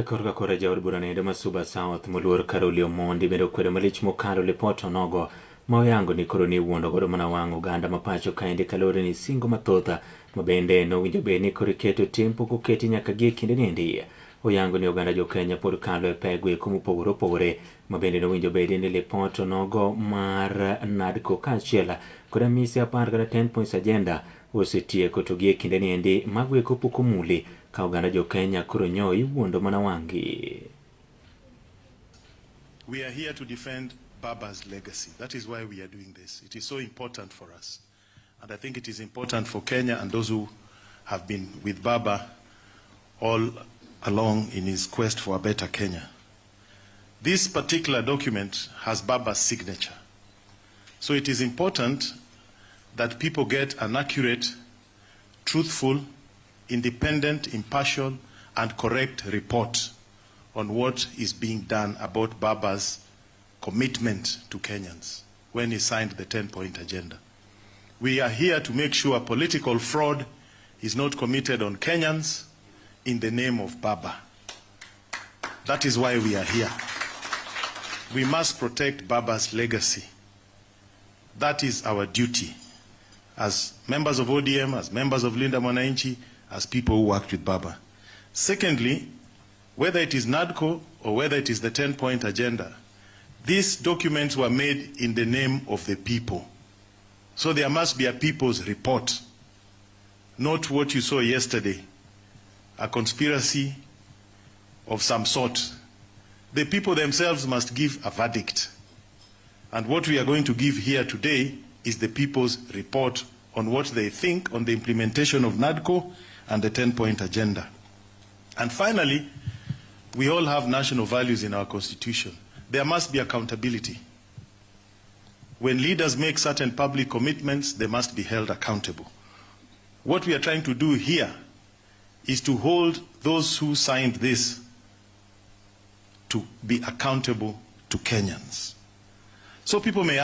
Korka kora Jaod bura ma Suba South muluor Caroli Omondi bedo kwere malich mokalo lipot onogo maoyango ni koro niwuondogodo mana wang oganda mapacho kaendi kalore ni singo mathotha mabende nowinjo bed ni koro iketo tempo koketi nyaka gie kinde niendi. Oyango ni oganda jo Kenya pod kalo e pegwe kumopogore opogore mabende nowinjo bed ni lipot onogo mar NADCO kaachiel koda mise 10 points agenda osetieko to gie kinde niendi magweko pok omuli ka oganda jo Kenya koro nyo iwuondo mana wangi. We are here to defend Baba's legacy. That is why we are doing this. It is so important for us. And I think it is important for Kenya and those who have been with Baba all along in his quest for a better Kenya. This particular document has Baba's signature. So it is important that people get an accurate, truthful, independent, impartial, and correct report on what is being done about Baba's commitment to Kenyans when he signed the 10-point agenda. We are here to make sure political fraud is not committed on Kenyans in the name of Baba. That is why we are here. We must protect Baba's legacy. That is our duty as members of ODM, as members of Mwananchi, as people who worked with Baba. Secondly, whether it is NADCO or whether it is the 10-point agenda, these documents were made in the name of the people. So there must be a people's report, not what you saw yesterday, a conspiracy of some sort. The people themselves must give a verdict. And what we are going to give here today is the people's report on what they think on the implementation of NADCO and the 10-point agenda. And finally, we all have national values in our constitution. There must be accountability. When leaders make certain public commitments, they must be held accountable. What we are trying to do here is to hold those who signed this to be accountable to Kenyans. So people may ask,